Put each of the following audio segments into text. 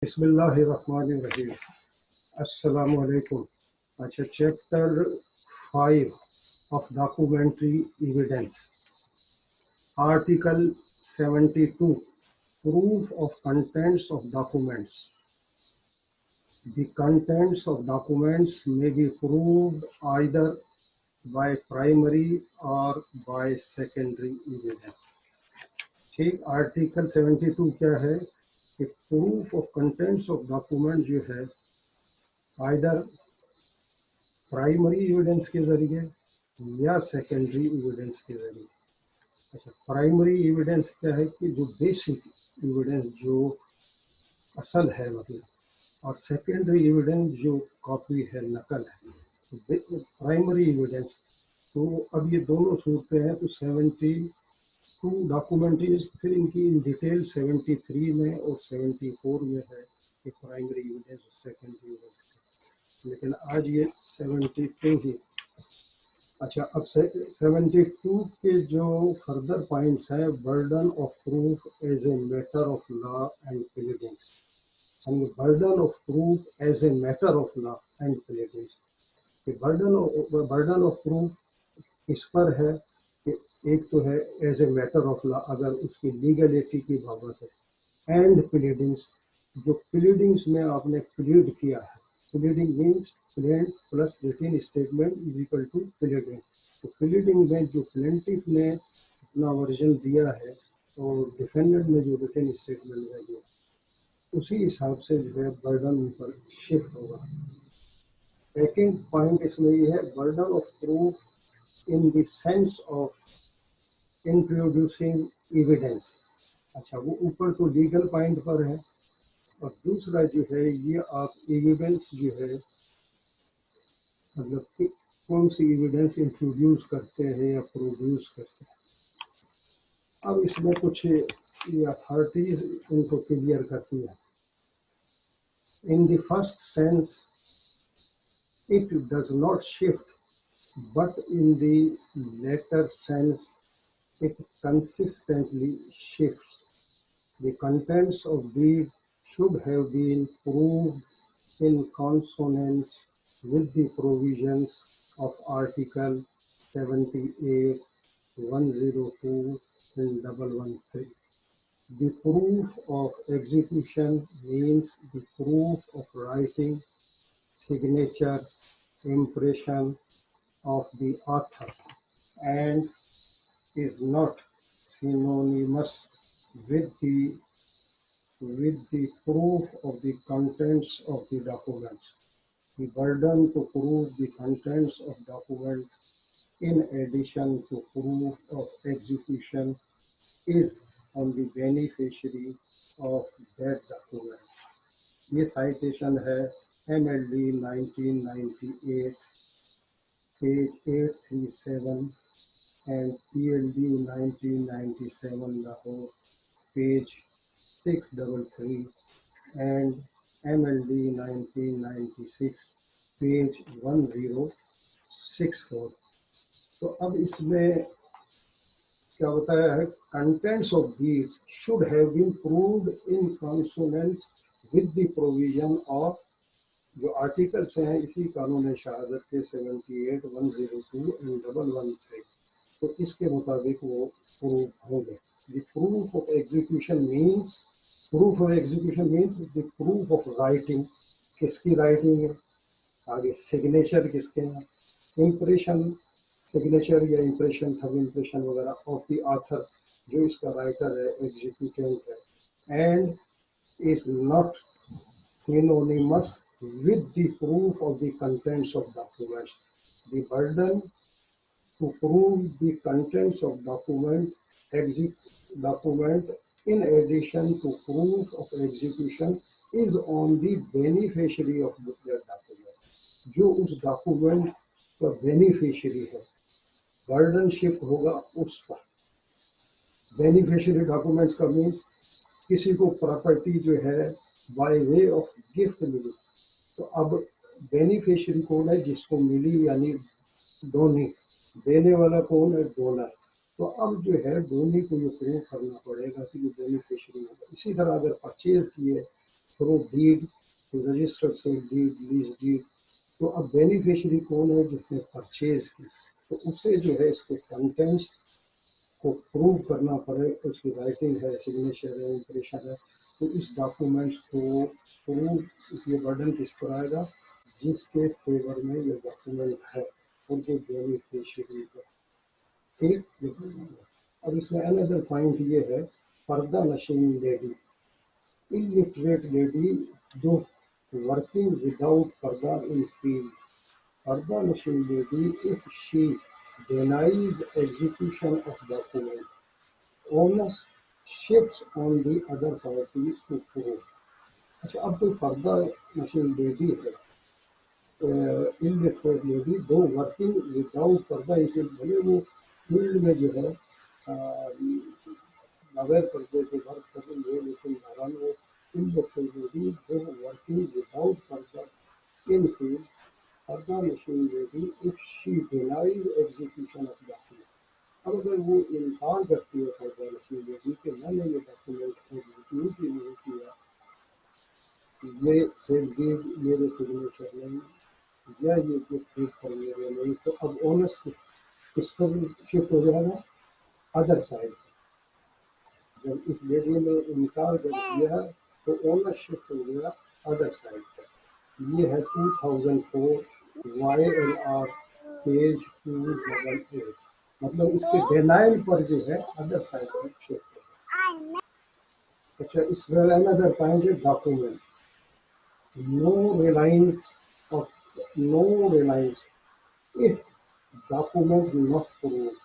बिस्मिल्लाहिर्रहमानिर्रहीम। अस्सलामु अलैकुम। अच्छा, chapter 5 of documentary evidence, article 72, proof of contents of documents. The contents of documents may be proved either by primary or by secondary evidence. ठीक, article 72 क्या है कि proof of contents of document जो है आइदर प्राइमरी एविडेंस के जरिए या secondary evidence के जरिए। अच्छा, प्राइमरी एविडेंस क्या है कि जो बेसिक एविडेंस जो असल है मतलब, और सेकेंडरी एविडेंस जो कॉपी है, नकल है। तो प्राइमरी एविडेंस, तो अब ये दोनों सूरतें हैं। तो 72 डॉक्यूमेंट्रीज, फिर इनकी इन डिटेल 73 में और 74 में है कि प्राइमरी एविडेंस और सेकेंडरी एविडेंस, लेकिन आज ये 72 ही। अच्छा, अब 72 के जो फर्दर पॉइंट्स हैं, burden of proof as a matter of law and pleadings. Burden of proof as a matter of law and pleadings. Burden of proof इस पर है कि एक तो है as a matter of law, अगर उसकी लीगलिटी की बाबत है, एंड प्लीडिंग्स, जो प्लीडिंग्स में आपने प्लीड किया है। Pleading means plaint plus written statement is equal to pleading. तो प्लीडिंग में जो प्लेंटिफ ने अपना वर्जन दिया है और डिफेंडेंट ने जो रिटन स्टेटमेंट में दिया, उसी हिसाब से जो है बर्डन पर शिफ्ट होगा। सेकेंड पॉइंट इसमें ये है, burden of proof in the sense of introducing evidence. अच्छा, वो ऊपर तो लीगल पॉइंट पर है, और दूसरा जो है ये आप एविडेंस जो है मतलब कि कौन सी एविडेंस इंट्रोड्यूस करते हैं या प्रोड्यूस करते हैं। अब इसमें कुछ ये अथॉरिटीज इनको क्लियर करती है। In the first sense it does not shift, but in the latter sense it consistently shifts. The contents of these should have been proved in consonance with the provisions of Article 78, 102 and 113. The proof of execution means the proof of writing, signatures, impression of the author, and is not synonymous with the proof of the contents of the documents. The burden to prove the contents of document in addition to proof of execution is on the beneficiary of that document. ये citation है MLD 1998 page 837 and PLD 1997 Lahore page 633 and MLD 1996 page 1064। तो अब इसमें क्या बताया है, contents of these should have been proved in consonance with the provision of, जो articles हैं इसी कानून शहादत के 78, 102 and 113, तो इसके मुताबिक वो प्रूफ होंगे। The proof of execution means the proof of writing, किसकी राइटिंग है, आगे सिग्नेचर किसके हैं, इम्प्रेशन, सिग्नेचर या इम्प्रेशन, थंब इम्प्रेशन वगैरह ऑफ द ऑथर, जो इसका राइटर है, एग्जीक्यूटेंट है, and is not synonymous with the proof of the contents of documents. The burden to prove the contents of document in addition to proof of execution is on the beneficiary of that document. जो उस document का beneficiary है, burden shift होगा उस पर। Beneficiary documents का means किसी को प्रॉपर्टी जो है बाय वे ऑफ गिफ्ट मिली, तो अब बेनिफिशियरी कौन है, जिसको मिली, यानी डोनी। देने वाला कौन है, डोनर। तो अब जो है डोनी को ये प्रूव करना पड़ेगा कि ये बेनिफिशियरी होगा। इसी तरह अगर परचेज किए through deed, to registered sale deed, lease deed. तो अब बेनिफिशियरी कौन है? जिसने परचेज की, तो उसे जो है इसके कंटेंट्स को प्रूव करना पड़े, उसकी राइटिंग है, सिग्नेचर है, इंप्रेशन है, तो इस डॉक्यूमेंट्स को प्रूव, इसलिए बर्डन किस पर आएगा? जिसके फेवर में ये डॉक्यूमेंट है, और जो बेनिफिशियरी है। ठीक। अब इसमें अनदर पॉइंट ये है, पर्दा nashin lady, illiterate lady do working without parda in field. Parda nasheen lady, if she denies execution of document, onus shifts on the other party to prove. अच्छा, अब कोई पर्दा नशीन लेडी है, illiterate lady, do working without purdah in field, भले वो field में जो है बगैर पर्दे के वर्क कर रही है, लेकिन बहरहाल वो illiterate lady do working without purdah in field, purdah nashin lady, if she denies execution of document. अब अगर वो इनकार करती है पर्दा नशीन लेडी कि मैंने ये डॉक्यूमेंट एग्जीक्यूट ही नहीं किया, ये सेल डीड मेरे सिग्नेचर नहीं, या ये गिफ्ट पर मेरे नहीं, तो अब ओनर्स किस पर शिफ्ट हो जाएगा? Other side. जब इस लेडी ने इनकार कर दिया तो ओनर शिफ्ट हो गया अदर साइड पर। ये है 2004 YLR पेज 288, मतलब इसके डिनाइल पर जो है अदर साइड पर शिफ्ट हो। अच्छा, इसमें अनदर पॉइंट है document, no reliance of no reliance if document not proved।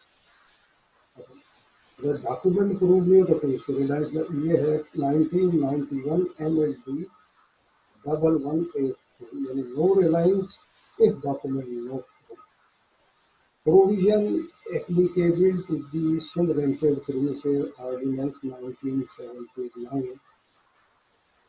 अगर डॉक्यूमेंट प्रूव नहीं तो फिर इसको रिलायंस में ये है 1991 MLD 1182, यानी no reliance if document not provision applicable to the Sindh rented premises ordinance 1979।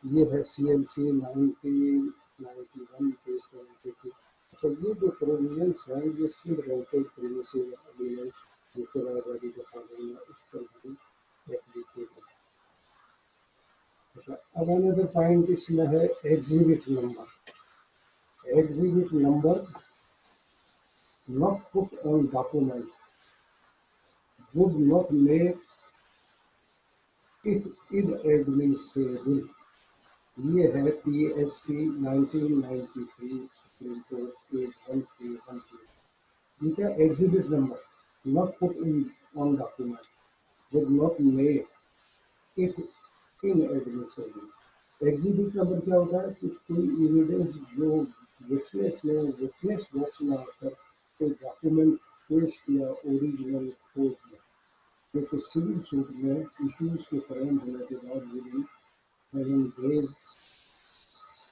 ये है CLC 1991 पेज 72। अच्छा, ये जो प्रोविजंस हैं ये सिंध रेंटेड प्रीमिसेस ऑर्डिनेंस जो फिर ऑलरेडी बता देंगे, उस पर भी एप्लीकेबल। अच्छा, अब अनदर पॉइंट इसमें है exhibit number. Exhibit number not put on document would not make it inadmissible। ये है PSC 1993 सुप्रीम कोर्ट पेज 1316। ठीक है, exhibit number not put in on document would not make it inadmissible. Exhibit number क्या होता है कि कोई evidence जो विटनेस बॉक्स में आकर कोई डॉक्यूमेंट पेश किया, ओरिजिनल खोज किया, क्योंकि सिविल सूट में इश्यूज के फ्रेम होने के बाद विदिन 7 डेज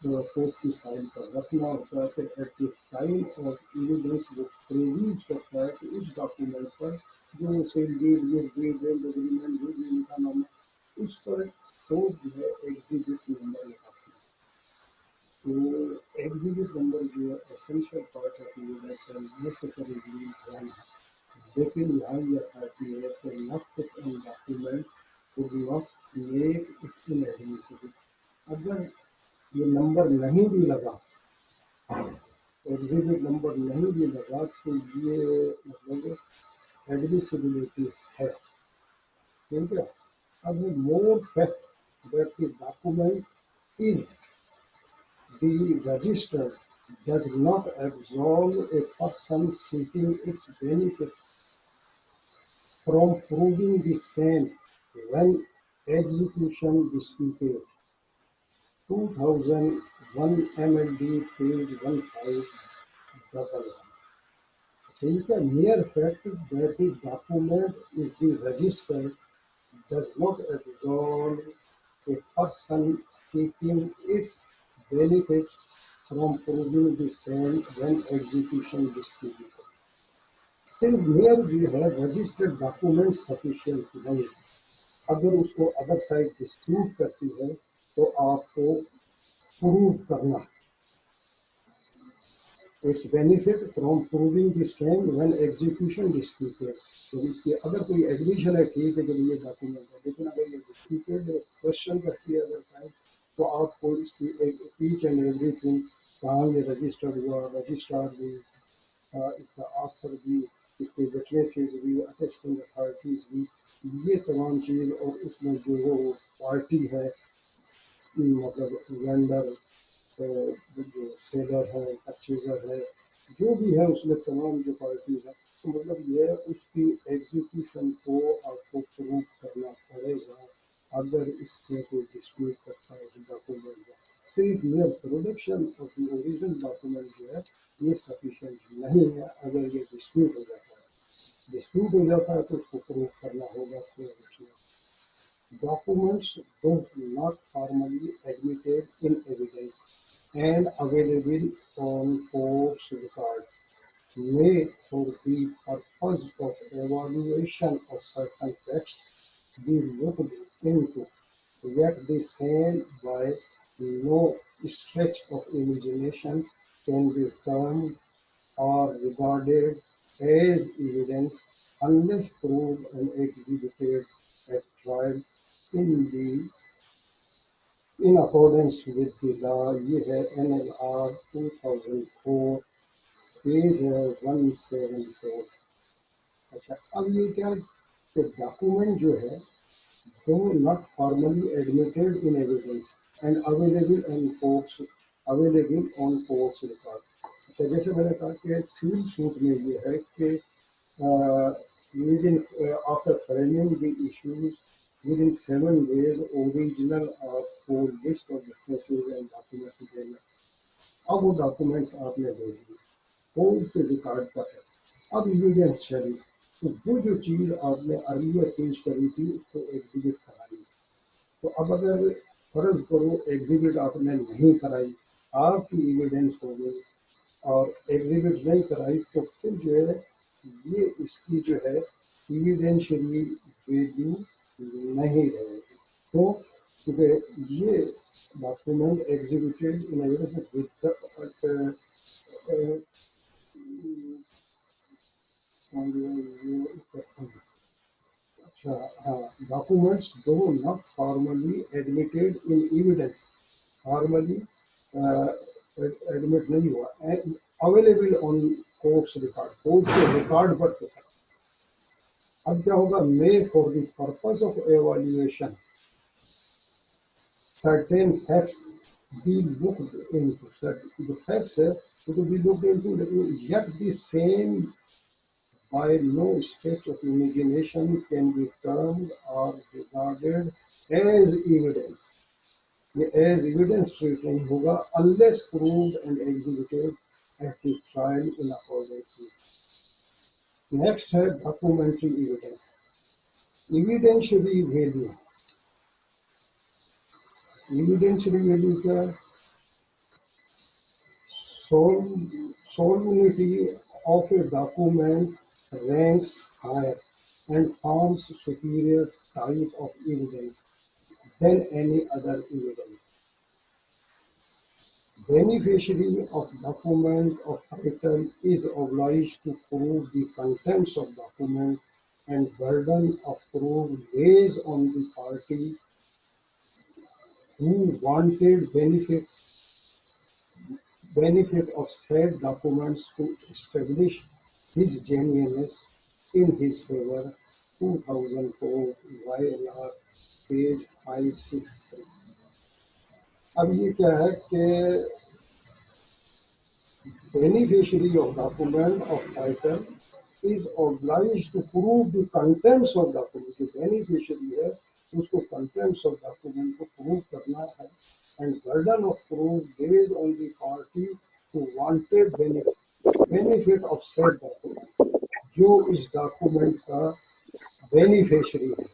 कोर्ट की फाइल पर रखना होता है। फिर at the time of evidence वो प्रोड्यूस करता है कि उस डॉक्यूमेंट पर जो सेल डीड, एग्रीमेंट जो भी लिखा नाम उस पर तो जो है एग्जिबिट नंबर लगाते हैं। तो एग्जिबिट नंबर जो है एसेंशियल पार्ट ऑफ एविडेंस है, नेसेसरी ध्यान है, लेकिन यहाँ यह कहती है कि not put on document would not make it inadmissible. अगर ये नंबर नहीं भी लगा, एग्जिबिट नंबर नहीं भी लगा, तो ये मतलब एडमिसिबिलिटी है। ठीक है, अब मोर fact that the document is the registered does not absolve a person seeking its benefit from proving the same when execution disputed। 2001 MLD page 1511। ठीक है, mere fact that the document is the registered does not absolve a person seeking its benefits from proving the same when execution distributed। सिर्फ mayor जो है registered document sufficient नहीं, अगर उसको other side dispute करती है तो आपको प्रूव करना it's benefit from proving the same when execution disputed. तो इसके अगर कोई एग्रीशन है, ठीक है, जब ये डॉक्यूमेंट है, लेकिन अगर ये डिस्प्यूटेड क्वेश्चन करती है अदर साइड, तो आपको इसकी ईच एंड एवरीथिंग कहाँ ये रजिस्टर्ड हुआ, रजिस्ट्रार भी, इसका ऑथर भी, इसके विटनेसेस भी, अटेस्टिंग अथॉरिटीज भी, ये तमाम चीज़, और उसमें जो वो पार्टी है, मतलब वेंडर, जो सेलर है, परचेजर है, जो भी है उसमें तमाम जो पार्टीज है, तो मतलब ये उसकी एग्जीक्यूशन को आपको प्रूव करना पड़ेगा। अगर इससे कोई डिस्प्यूट करता है डॉक्यूमेंट में, सिर्फ mayor production of the original document जो है ये सफिशिएंट नहीं है। अगर ये डिस्प्यूट हो जाता है, तो उसको प्रूव करना होगा। Documents though not formally admitted in evidence and available on court's record may, for the purpose of evaluation of certain facts, be looked into, yet the same by no stretch of imagination can be termed or regarded as evidence unless proved and exhibited at trial in the in accordance with the law. ये है NLR 2004 page है 174। अच्छा, अब ये क्या कि document जो है वो not formally admitted in evidence and available on courts record. अच्छा, जैसे मैंने कहा कि सिविल सूट में ये है कि within after framing the issues within 7 days original or full list of witnesses and documents देना। अब वो डॉक्यूमेंट्स आपने दे दिए, कोर्ट के रिकॉर्ड पर है, अब एविडेंस चली, तो वो जो चीज़ आपने अर्लियर पेश करी थी उसको एग्जिबिट कराई। तो अब अगर फर्ज करो एग्जिबिट आपने नहीं कराई, आपकी एविडेंस हो गई, और एग्जिबिट नहीं कराई, तो फिर जो है ये इसकी जो है एविडेंशियली वैल्यू नहीं रहेगी। तो क्योंकि ये document exhibited in evidence with documents though not formally admitted in evidence, formally admit नहीं हुआ, and available on court's record, court के रिकॉर्ड पर तो है। अब क्या होगा, may for the purpose of evaluation certain facts be looked into, the facts to be looked into, yet the same by no stretch of imagination can be termed or regarded as evidence. ये as evidence treat नहीं होगा unless proved and exhibited at the trial in accordance with. Next है documentary evidence. Evidentiary value. Evidentiary value क्या है? Solemnity of a document ranks higher and forms superior type of evidence than any other evidence. Beneficiary of document of title is obliged to prove the contents of document, and burden of proof lays on the party who wanted benefit of said documents to establish his genuineness in his favor. 2004 YLR page 563। अब ये क्या है कि beneficiary of document of title is obliged to prove the contents of document। जो beneficiary है उसको contents of document को prove करना है, and burden of proof based on the party who wanted benefit of said document। जो इस document का beneficiary है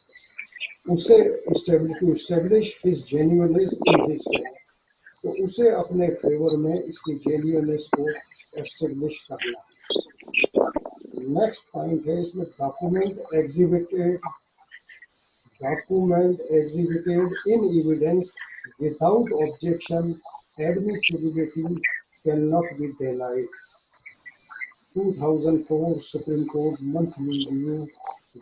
उसे establish his genuineness in his favor, तो उसे अपने फेवर में इसकी जेन्युइननेस को एस्टेब्लिश करना है। नेक्स्ट पॉइंट है इसमें document exhibited in evidence without objection, admissibility cannot be denied। 2004 Supreme Court Monthly Review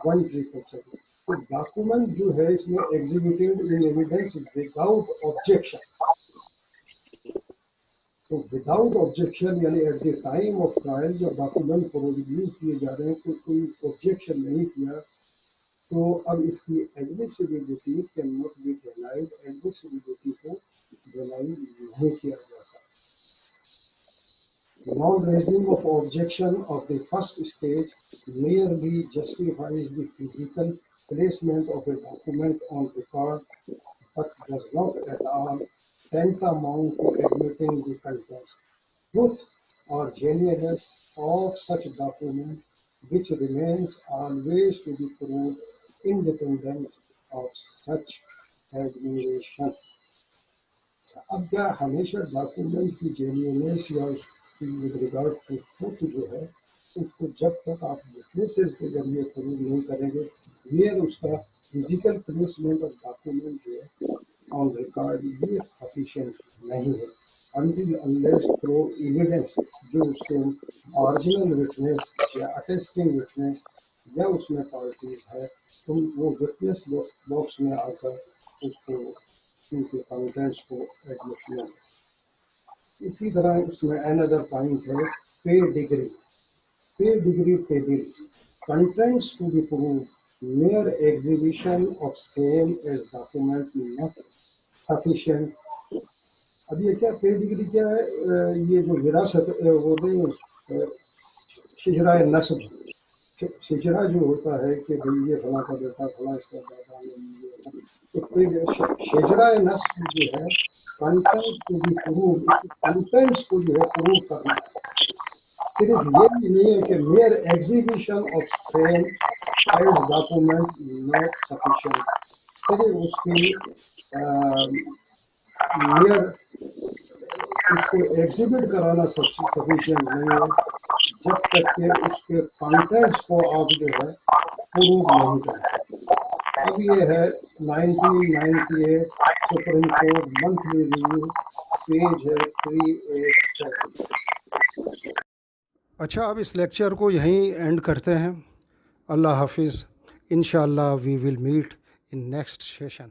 177। तो डॉक्यूमेंट जो है इसमें executed in evidence without objection, तो विदाउट ऑब्जेक्शन यानी at the time of trial जब डॉक्यूमेंट प्रोड्यूस किए जा रहे हैं तो कोई ऑब्जेक्शन नहीं किया, तो अब इसकी admissibility can not be denied, admissibility को डिनाई नहीं किया जाता। Non-raising of objection of the first stage merely justifies the physical placement of a document on record, but does not at all tantamount to admitting the contents, truth or genuineness of such document, which remains always to be proved independence of such admiration. अब क्या हमेशा document की genuineness या with regard to truth जो है उसको जब तक आप विटनेसेस के जरिए प्रूव नहीं करेंगे, ये उसका फिजिकल प्लेसमेंट ऑफ डॉक्यूमेंट जो है ऑन रिकॉर्ड ये सफिशिएंट नहीं है अनटिल अनलेस थ्रू एविडेंस जो उसके ओरिजिनल विटनेस या अटेस्टिंग विटनेस या उसमें पार्टीज है तो वो विटनेस बॉक्स में आकर उसको उनके कंटेंट्स को एडमिट किया। इसी तरह इसमें अनदर पॉइंट है pedigree, pedigree tables contents to be prove mere exhibition of same as document not sufficient. अब ये क्या पे डिग्री क्या है, ये जो विरासत वो नहीं शिजराए नस्ब, शिजरा जो होता है कि भाई ये फला का बेटा फला इसका दादा तो शिजरा नस्ब जो है कंटेंट्स को भी प्रूव, कंटेंट्स को जो है प्रूव करना है, सिर्फ ये भी नहीं है कि mere exhibition of same as document not sufficient, सिर्फ उसकी मेयर उसको एग्जिबिट कराना सफिशिएंट नहीं है जब तक के उसके कंटेंट्स को आप जो है प्रूव नहीं करते। अब ये है 1998 supreme court monthly review, page है 387। अच्छा, अब इस लेक्चर को यहीं एंड करते हैं। अल्लाह हाफिज़। इंशाअल्लाह we will meet in next session.